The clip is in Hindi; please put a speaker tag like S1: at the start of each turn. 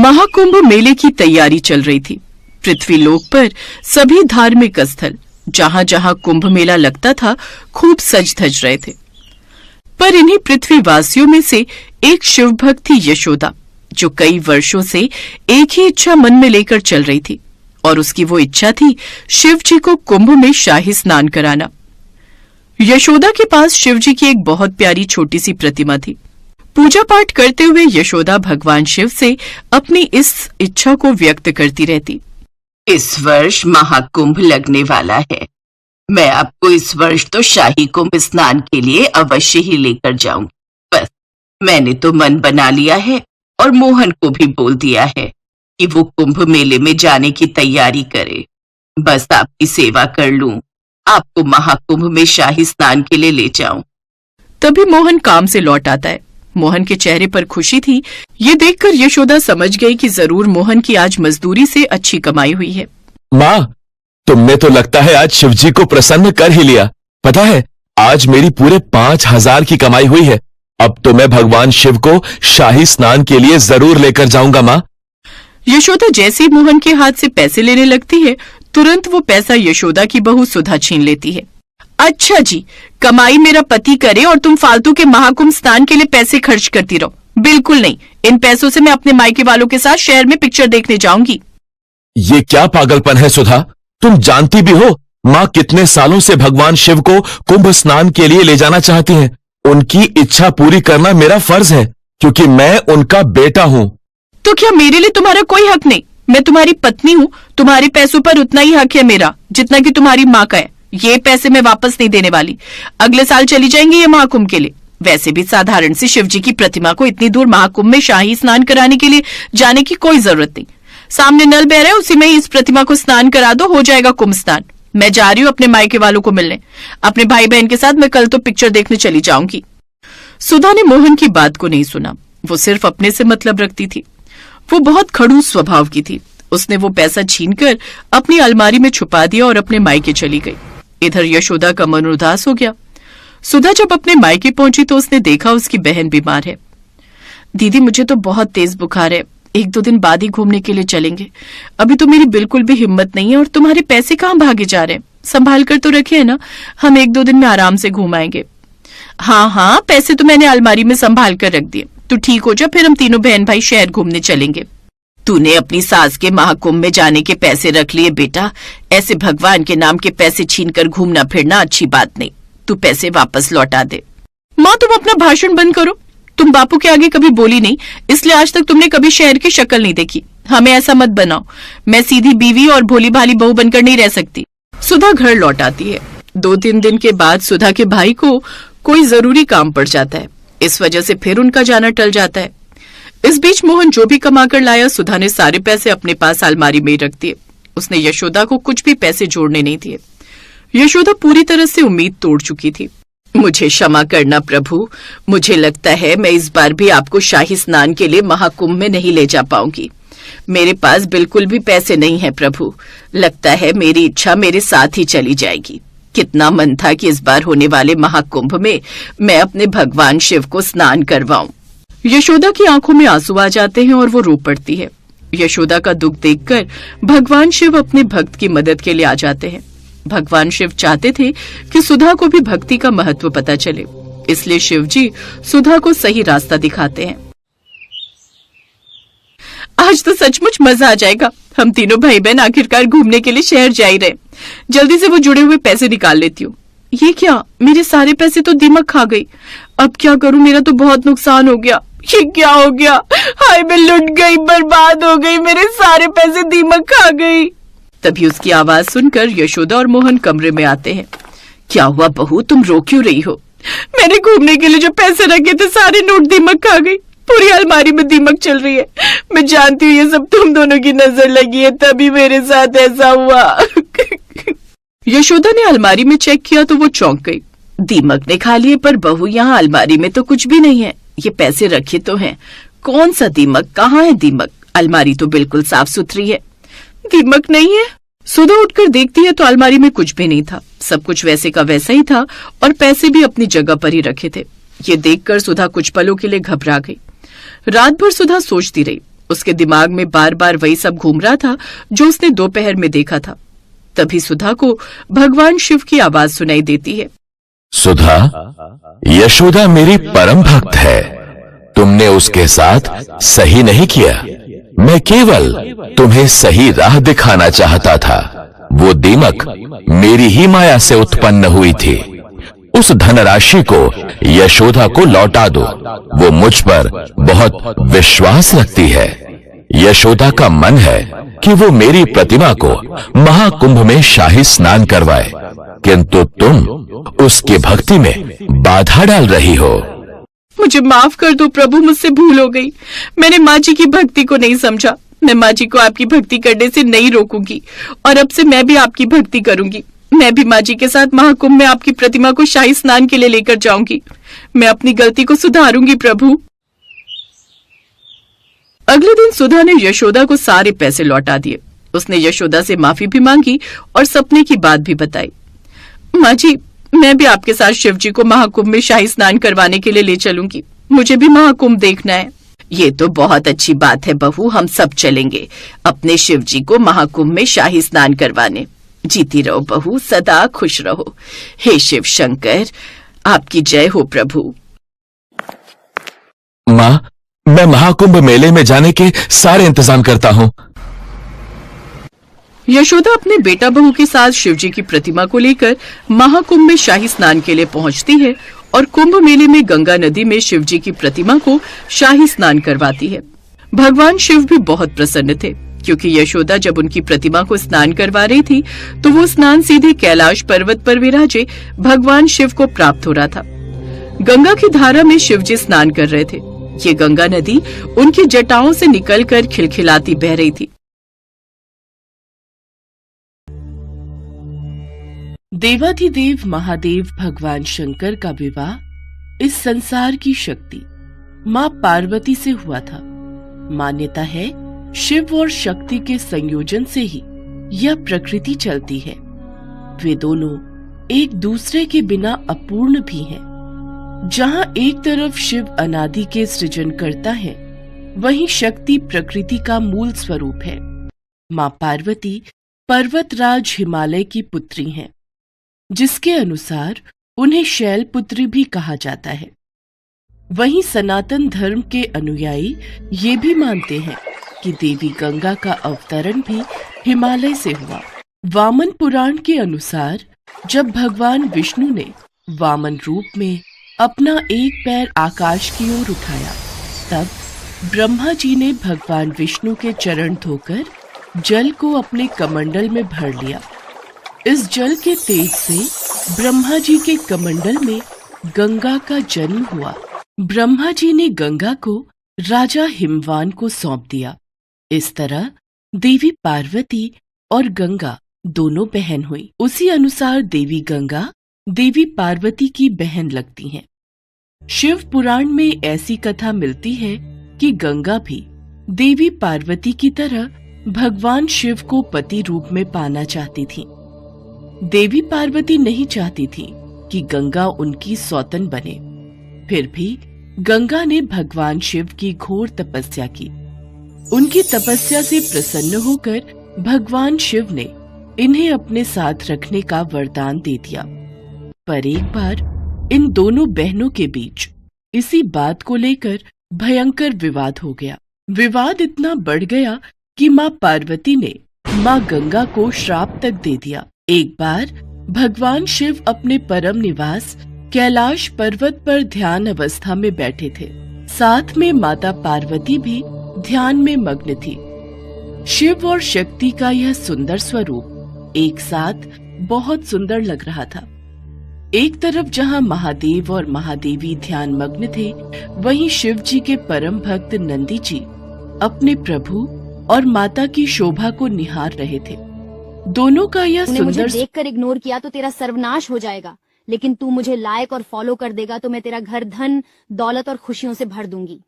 S1: महाकुंभ मेले की तैयारी चल रही थी। पृथ्वीलोक पर सभी धार्मिक स्थल जहां जहां कुंभ मेला लगता था खूब सज धज रहे थे। पर इन्हीं पृथ्वीवासियों में से एक शिव भक्त थी यशोदा, जो कई वर्षों से एक ही इच्छा मन में लेकर चल रही थी, और उसकी वो इच्छा थी शिव जी को कुंभ में शाही स्नान कराना। यशोदा के पास शिव जी की एक बहुत प्यारी छोटी सी प्रतिमा थी। पूजा पाठ करते हुए यशोदा भगवान शिव से अपनी इस इच्छा को व्यक्त करती रहती।
S2: इस वर्ष महाकुंभ लगने वाला है। मैं आपको इस वर्ष तो शाही कुंभ स्नान के लिए अवश्य ही लेकर जाऊंगी। बस मैंने तो मन बना लिया है और मोहन को भी बोल दिया है कि वो कुंभ मेले में जाने की तैयारी करे। बस आपकी सेवा कर लूं, आपको महाकुंभ में शाही स्नान के लिए ले जाऊं।
S1: तभी मोहन काम से लौट आता है। मोहन के चेहरे पर खुशी थी। ये देखकर यशोदा समझ गई कि जरूर मोहन की आज मजदूरी से अच्छी कमाई हुई है।
S3: माँ, तुमने तो लगता है आज शिवजी को प्रसन्न कर ही लिया। पता है, आज मेरी पूरे 5000 की कमाई हुई है। अब तो मैं भगवान शिव को शाही स्नान के लिए जरूर लेकर जाऊंगा। माँ,
S1: यशोदा जैसे ही मोहन के हाथ से पैसे लेने लगती है, तुरंत वो पैसा यशोदा की बहू सुधा छीन लेती है। अच्छा जी, कमाई मेरा पति करे और तुम फालतू के महाकुंभ स्नान के लिए पैसे खर्च करती रहो। बिल्कुल नहीं, इन पैसों से मैं अपने मायके वालों के साथ शहर में पिक्चर देखने जाऊंगी।
S3: ये क्या पागलपन है सुधा? तुम जानती भी हो माँ कितने सालों से भगवान शिव को कुंभ स्नान के लिए ले जाना चाहती हैं। उनकी इच्छा पूरी करना मेरा फर्ज है, क्योंकि मैं उनका बेटा हूँ।
S1: तो क्या मेरे लिए तुम्हारा कोई हक नहीं? मैं तुम्हारी पत्नी हूँ, तुम्हारे पैसों पर उतना ही हक है मेरा जितना कि तुम्हारी माँ का है। ये पैसे मैं वापस नहीं देने वाली। अगले साल चली जाएंगी ये महाकुंभ के लिए। वैसे भी साधारण सी शिवजी की प्रतिमा को इतनी दूर महाकुंभ में शाही स्नान कराने के लिए जाने की कोई जरूरत नहीं। सामने नल बह रहा है, उसी में ही इस प्रतिमा को स्नान करा दो, हो जाएगा कुंभ स्नान। मैं जा रही हूँ अपने मायके वालों को मिलने। अपने भाई बहन के साथ मैं कल तो पिक्चर देखने चली जाऊंगी। सुधा ने मोहन की बात को नहीं सुना। वो सिर्फ अपने से मतलब रखती थी। वो बहुत खड़ूस स्वभाव की थी। उसने वो पैसा छीनकर अपनी अलमारी में छुपा दिया और अपने मायके चली गई। इधर यशोदा का मन उदास हो गया। सुधा जब अपने मायके पहुंची तो उसने देखा उसकी बहन बीमार है। दीदी, मुझे तो बहुत तेज बुखार है, 1-2 दिन बाद ही घूमने के लिए चलेंगे। अभी तो मेरी बिल्कुल भी हिम्मत नहीं है, और तुम्हारे पैसे कहाँ भागे जा रहे हैं? संभाल कर तो रखे है ना, हम 1-2 दिन में आराम से घूम आएंगे। हाँ, पैसे तो मैंने अलमारी में संभाल कर रख दिए। तू ठीक हो जा, फिर हम तीनों बहन भाई शहर घूमने चलेंगे।
S2: तूने अपनी सास के महाकुंभ में जाने के पैसे रख लिए बेटा। ऐसे भगवान के नाम के पैसे छीनकर घूमना फिरना अच्छी बात नहीं। तू पैसे वापस लौटा दे।
S1: माँ, तुम अपना भाषण बंद करो। तुम बापू के आगे कभी बोली नहीं, इसलिए आज तक तुमने कभी शहर की शक्ल नहीं देखी। हमें ऐसा मत बनाओ। मैं सीधी बीवी और भोली भाली बहू बनकर नहीं रह सकती। सुधा घर लौट आती है। 2-3 दिन के बाद सुधा के भाई को कोई जरूरी काम पड़ जाता है। इस वजह से फिर उनका जाना टल जाता है। इस बीच मोहन जो भी कमा कर लाया, सुधा ने सारे पैसे अपने पास अलमारी में रख दिए। उसने यशोदा को कुछ भी पैसे जोड़ने नहीं दिए। यशोदा पूरी तरह से उम्मीद तोड़ चुकी थी।
S2: मुझे क्षमा करना प्रभु, मुझे लगता है मैं इस बार भी आपको शाही स्नान के लिए महाकुंभ में नहीं ले जा पाऊंगी। मेरे पास बिल्कुल भी पैसे नहीं है प्रभु। लगता है मेरी इच्छा मेरे साथ ही चली जाएगी। कितना मन था कि इस बार होने वाले महाकुंभ में मैं अपने भगवान शिव को स्नान करवाऊं।
S1: यशोदा की आंखों में आंसू आ जाते हैं और वो रो पड़ती है। यशोदा का दुख देखकर भगवान शिव अपने भक्त की मदद के लिए आ जाते हैं। भगवान शिव चाहते थे कि सुधा को भी भक्ति का महत्व पता चले, इसलिए शिव जी सुधा को सही रास्ता दिखाते हैं। आज तो सचमुच मजा आ जाएगा। हम तीनों भाई बहन आखिरकार घूमने के लिए शहर जा ही रहे। जल्दी से वो जुड़े हुए पैसे निकाल लेती हूँ। ये क्या, मेरे सारे पैसे तो दीमक खा गई। अब क्या करूं? मेरा तो बहुत नुकसान हो गया। ये क्या हो गया? हाय, मैं लुट गई, बर्बाद हो गई, मेरे सारे पैसे दीमक खा गई। तभी उसकी आवाज सुनकर यशोदा और मोहन कमरे में आते हैं।
S2: क्या हुआ बहू, तुम रो क्यों रही हो?
S1: मैंने घूमने के लिए जो पैसे रखे थे सारे नोट दीमक खा गई। पूरी अलमारी में दीमक चल रही है। मैं जानती हूँ ये सब तुम दोनों की नजर लगी है, तभी मेरे साथ ऐसा हुआ। यशोदा ने अलमारी में चेक किया तो वो चौंक गई।
S2: दीमक ने खा लिए, पर बहू यहाँ अलमारी में तो कुछ भी नहीं है। ये पैसे रखे तो हैं। कौन सा दीमक? कहाँ है दीमक? अलमारी तो बिल्कुल साफ सुथरी है।
S1: दीमक नहीं है। सुधा उठकर देखती है तो अलमारी में कुछ भी नहीं था। सब कुछ वैसे का वैसा ही था और पैसे भी अपनी जगह पर ही रखे थे। ये देखकर सुधा कुछ पलों के लिए घबरा गई। रात भर सुधा सोचती रही। उसके दिमाग में बार बार वही सब घूम रहा था जो उसने दोपहर में देखा था। तभी सुधा को भगवान शिव की आवाज सुनाई देती है।
S3: सुधा, यशोदा मेरी परम भक्त है। तुमने उसके साथ सही नहीं किया। मैं केवल तुम्हें सही राह दिखाना चाहता था। वो दीमक मेरी ही माया से उत्पन्न हुई थी। उस धनराशि को यशोदा को लौटा दो। वो मुझ पर बहुत विश्वास रखती है। यशोदा का मन है कि वो मेरी प्रतिमा को महाकुंभ में शाही स्नान करवाए, किंतु तुम उसकी भक्ति में बाधा डाल रही हो।
S1: मुझे माफ कर दो प्रभु, मुझसे भूल हो गई। मैंने माँ जी की भक्ति को नहीं समझा। मैं माँ जी को आपकी भक्ति करने से नहीं रोकूंगी और अब से मैं भी आपकी भक्ति करूंगी। मैं भी माँ जी के साथ महाकुंभ में आपकी प्रतिमा को शाही स्नान के लिए लेकर जाऊंगी। मैं अपनी गलती को सुधारूंगी प्रभु। अगले दिन सुधा ने यशोदा को सारे पैसे लौटा दिए। उसने यशोदा से माफी भी मांगी और सपने की बात भी बताई। माँ जी, मैं भी आपके साथ शिव जी को महाकुंभ में शाही स्नान करवाने के लिए ले चलूंगी। मुझे भी महाकुंभ देखना है।
S2: ये तो बहुत अच्छी बात है बहू, हम सब चलेंगे अपने शिव जी को महाकुंभ में शाही स्नान करवाने। जीती रहो बहू, सदा खुश रहो। हे शिव शंकर, आपकी जय हो प्रभु।
S3: माँ, मैं महाकुंभ मेले में जाने के सारे इंतजाम करता हूँ।
S1: यशोदा अपने बेटा बहू के साथ शिवजी की प्रतिमा को लेकर महाकुंभ में शाही स्नान के लिए पहुंचती है और कुंभ मेले में गंगा नदी में शिवजी की प्रतिमा को शाही स्नान करवाती है। भगवान शिव भी बहुत प्रसन्न थे, क्योंकि यशोदा जब उनकी प्रतिमा को स्नान करवा रही थी तो वो स्नान सीधे कैलाश पर्वत पर विराजे भगवान शिव को प्राप्त हो रहा था। गंगा की धारा में शिवजी स्नान कर रहे थे। ये गंगा नदी उनकी जटाओं से निकलकर खिलखिलाती बह रही थी। देवाधिदेव महादेव भगवान शंकर का विवाह इस संसार की शक्ति माँ पार्वती से हुआ था। मान्यता है शिव और शक्ति के संयोजन से ही यह प्रकृति चलती है। वे दोनों एक दूसरे के बिना अपूर्ण भी हैं। जहाँ एक तरफ शिव अनादि के सृजन करता है, वहीं शक्ति प्रकृति का मूल स्वरूप है। माँ पार्वती पर्वतराज हिमालय की पुत्री हैं, जिसके अनुसार उन्हें शैलपुत्री भी कहा जाता है। वहीं सनातन धर्म के अनुयायी ये भी मानते हैं कि देवी गंगा का अवतरण भी हिमालय से हुआ। वामन पुराण के अनुसार जब भगवान विष्णु ने वामन रूप में अपना एक पैर आकाश की ओर उठाया, तब ब्रह्मा जी ने भगवान विष्णु के चरण धोकर जल को अपने कमंडल में भर लिया। इस जल के तेज से ब्रह्मा जी के कमंडल में गंगा का जन्म हुआ। ब्रह्मा जी ने गंगा को राजा हिमवान को सौंप दिया। इस तरह देवी पार्वती और गंगा दोनों बहन हुई। उसी अनुसार देवी गंगा देवी पार्वती की बहन लगती हैं। शिव पुराण में ऐसी कथा मिलती है कि गंगा भी देवी पार्वती की तरह भगवान शिव को पति रूप में पाना चाहती थी। देवी पार्वती नहीं चाहती थी कि गंगा उनकी सौतन बने। फिर भी गंगा ने भगवान शिव की घोर तपस्या की। उनकी तपस्या से प्रसन्न होकर भगवान शिव ने इन्हें अपने साथ रखने का वरदान दे दिया। पर एक बार इन दोनों बहनों के बीच इसी बात को लेकर भयंकर विवाद हो गया। विवाद इतना बढ़ गया कि माँ पार्वती ने माँ गंगा को श्राप तक दे दिया। एक बार भगवान शिव अपने परम निवास कैलाश पर्वत पर ध्यान अवस्था में बैठे थे। साथ में माता पार्वती भी ध्यान में मग्न थी। शिव और शक्ति का यह सुंदर स्वरूप एक साथ बहुत सुंदर लग रहा था। एक तरफ जहाँ महादेव और महादेवी ध्यान मग्न थे, वहीं शिव जी के परम भक्त नंदी जी अपने प्रभु और माता की शोभा को निहार रहे थे। दोनों का यह
S4: तूने मुझे
S1: सुंदर
S4: देखकर इग्नोर किया तो तेरा सर्वनाश हो जाएगा, लेकिन तू मुझे लाइक और फॉलो कर देगा तो मैं तेरा घर धन, दौलत और खुशियों से भर दूंगी।